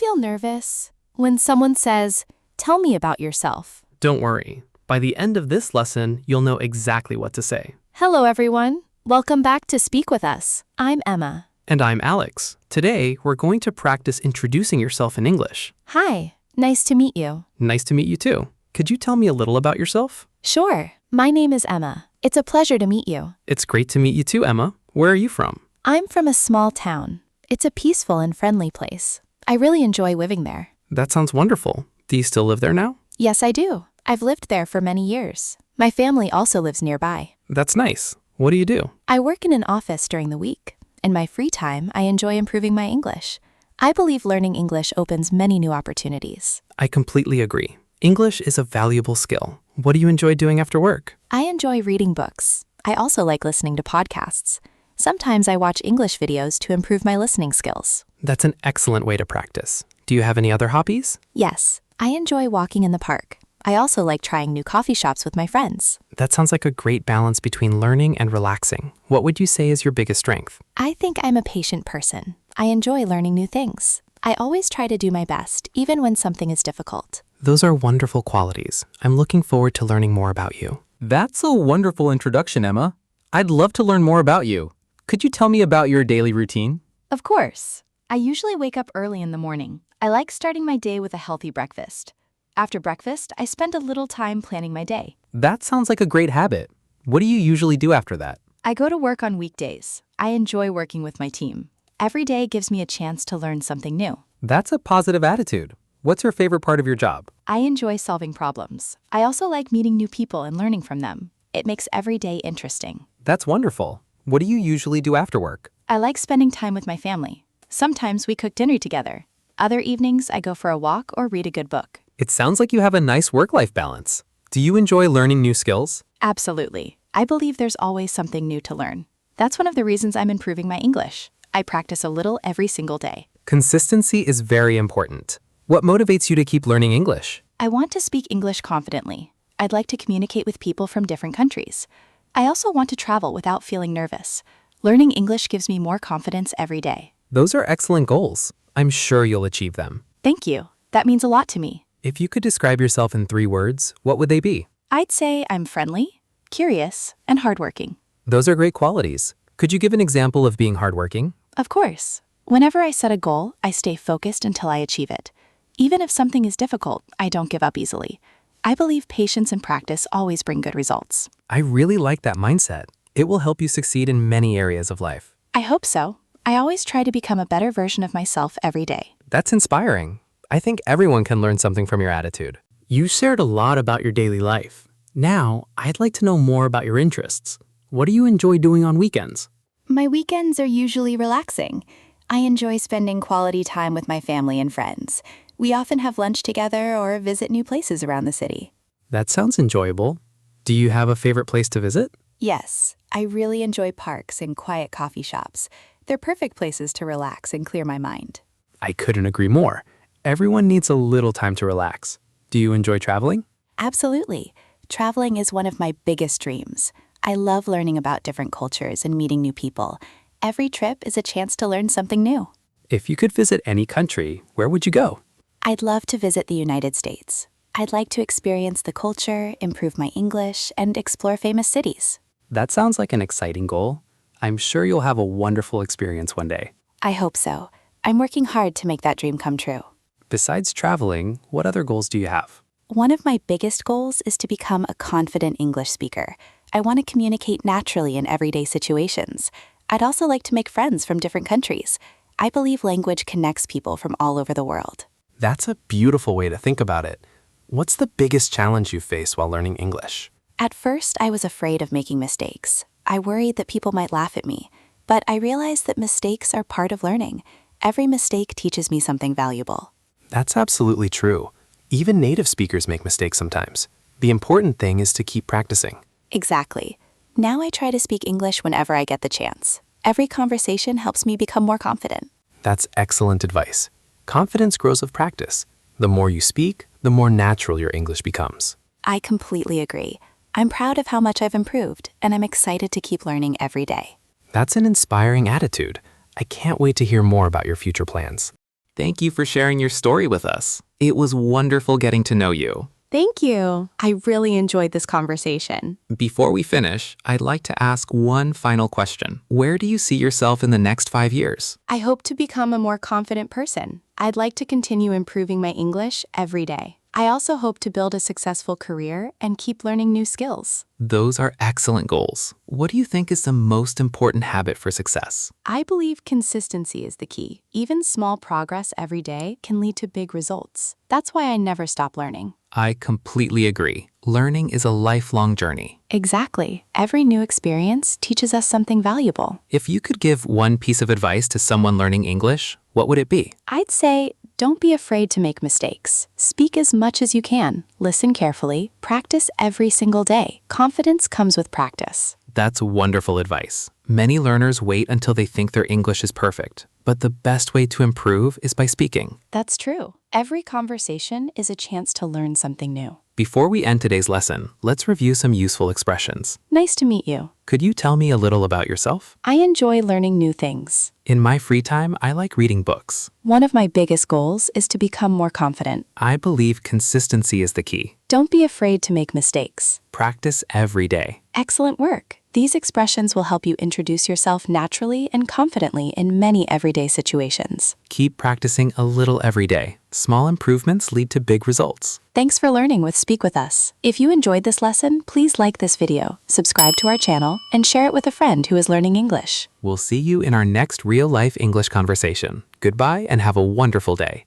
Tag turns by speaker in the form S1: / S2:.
S1: feel nervous when someone says, "Tell me about yourself."
S2: Don't worry. By the end of this lesson, you'll know exactly what to say.
S1: Hello, everyone. Welcome back to Speak With Us. I'm Emma.
S2: And I'm Alex. Today, we're going to practice introducing yourself in English.
S1: Hi. Nice to meet you.
S2: Nice to meet you too. Could you tell me a little about yourself?
S1: Sure. My name is Emma. It's a pleasure to meet you.
S2: It's great to meet you too, Emma. Where are you from?
S1: I'm from a small town. It's a peaceful and friendly place. I really enjoy living there.
S2: That sounds wonderful. Do you still live there now?
S1: Yes, I do. I've lived there for many years. My family also lives nearby.
S2: That's nice. What do you do?
S1: I work in an office during the week. In my free time, I enjoy improving my English. I believe learning English opens many new opportunities.
S2: I completely agree. English is a valuable skill. What do you enjoy doing after work?
S1: I enjoy reading books. I also like listening to podcasts. Sometimes I watch English videos to improve my listening skills.
S2: That's an excellent way to practice. Do you have any other hobbies?
S1: Yes, I enjoy walking in the park. I also like trying new coffee shops with my friends.
S2: That sounds like a great balance between learning and relaxing. What would you say is your biggest strength?
S1: I think I'm a patient person. I enjoy learning new things. I always try to do my best, even when something is difficult.
S2: Those are wonderful qualities. I'm looking forward to learning more about you.
S3: That's a wonderful introduction, Emma. I'd love to learn more about you. Could you tell me about your daily routine?
S4: Of course. I usually wake up early in the morning. I like starting my day with a healthy breakfast. After breakfast, I spend a little time planning my day.
S3: That sounds like a great habit. What do you usually do after that?
S4: I go to work on weekdays. I enjoy working with my team. Every day gives me a chance to learn something new.
S3: That's a positive attitude. What's your favorite part of your job?
S4: I enjoy solving problems. I also like meeting new people and learning from them. It makes every day interesting.
S3: That's wonderful. What do you usually do after work?
S4: I like spending time with my family. Sometimes we cook dinner together. Other evenings, I go for a walk or read a good book.
S3: It sounds like you have a nice work-life balance. Do you enjoy learning new skills?
S4: Absolutely. I believe there's always something new to learn. That's one of the reasons I'm improving my English. I practice a little every single day.
S3: Consistency is very important. What motivates you to keep learning English?
S4: I want to speak English confidently. I'd like to communicate with people from different countries. I also want to travel without feeling nervous. Learning English gives me more confidence every day.
S3: Those are excellent goals. I'm sure you'll achieve them.
S4: Thank you. That means a lot to me.
S3: If you could describe yourself in 3 words, what would they be?
S4: I'd say I'm friendly, curious, and hardworking.
S3: Those are great qualities. Could you give an example of being hardworking?
S4: Of course. Whenever I set a goal, I stay focused until I achieve it. Even if something is difficult, I don't give up easily. I believe patience and practice always bring good results.
S3: I really like that mindset. It will help you succeed in many areas of life.
S4: I hope so. I always try to become a better version of myself every day.
S3: That's inspiring. I think everyone can learn something from your attitude.
S2: You shared a lot about your daily life. Now, I'd like to know more about your interests. What do you enjoy doing on weekends?
S5: My weekends are usually relaxing. I enjoy spending quality time with my family and friends. We often have lunch together or visit new places around the city.
S2: That sounds enjoyable. Do you have a favorite place to visit?
S5: Yes, I really enjoy parks and quiet coffee shops. They're perfect places to relax and clear my mind.
S2: I couldn't agree more. Everyone needs a little time to relax. Do you enjoy traveling?
S5: Absolutely. Traveling is one of my biggest dreams. I love learning about different cultures and meeting new people. Every trip is a chance to learn something new.
S2: If you could visit any country, where would you go?
S5: I'd love to visit the United States. I'd like to experience the culture, improve my English, and explore famous cities.
S2: That sounds like an exciting goal. I'm sure you'll have a wonderful experience one day.
S5: I hope so. I'm working hard to make that dream come true.
S2: Besides traveling, what other goals do you have?
S5: One of my biggest goals is to become a confident English speaker. I want to communicate naturally in everyday situations. I'd also like to make friends from different countries. I believe language connects people from all over the world.
S2: That's a beautiful way to think about it. What's the biggest challenge you face while learning English?
S5: At first, I was afraid of making mistakes. I worried that people might laugh at me. But I realized that mistakes are part of learning. Every mistake teaches me something valuable.
S2: That's absolutely true. Even native speakers make mistakes sometimes. The important thing is to keep practicing.
S5: Exactly. Now I try to speak English whenever I get the chance. Every conversation helps me become more confident.
S2: That's excellent advice. Confidence grows with practice. The more you speak, the more natural your English becomes.
S5: I completely agree. I'm proud of how much I've improved, and I'm excited to keep learning every day.
S2: That's an inspiring attitude. I can't wait to hear more about your future plans.
S3: Thank you for sharing your story with us. It was wonderful getting to know you.
S1: Thank you. I really enjoyed this conversation.
S3: Before we finish, I'd like to ask one final question. Where do you see yourself in the next 5 years?
S1: I hope to become a more confident person. I'd like to continue improving my English every day. I also hope to build a successful career and keep learning new skills.
S3: Those are excellent goals. What do you think is the most important habit for success?
S1: I believe consistency is the key. Even small progress every day can lead to big results. That's why I never stop learning.
S3: I completely agree. Learning is a lifelong journey.
S1: Exactly. Every new experience teaches us something valuable.
S3: If you could give one piece of advice to someone learning English, what would it be?
S1: I'd say, don't be afraid to make mistakes. Speak as much as you can. Listen carefully. Practice every single day. Confidence comes with practice.
S3: That's wonderful advice. Many learners wait until they think their English is perfect, but the best way to improve is by speaking.
S1: That's true. Every conversation is a chance to learn something new.
S3: Before we end today's lesson, let's review some useful expressions.
S1: Nice to meet you.
S3: Could you tell me a little about yourself?
S1: I enjoy learning new things.
S3: In my free time, I like reading books.
S1: One of my biggest goals is to become more confident.
S3: I believe consistency is the key.
S1: Don't be afraid to make mistakes.
S3: Practice every day.
S1: Excellent work. These expressions will help you introduce yourself naturally and confidently in many everyday situations.
S3: Keep practicing a little every day. Small improvements lead to big results.
S1: Thanks for learning with Speak With Us. If you enjoyed this lesson, please like this video, subscribe to our channel, and share it with a friend who is learning English.
S3: We'll see you in our next real-life English conversation. Goodbye and have a wonderful day.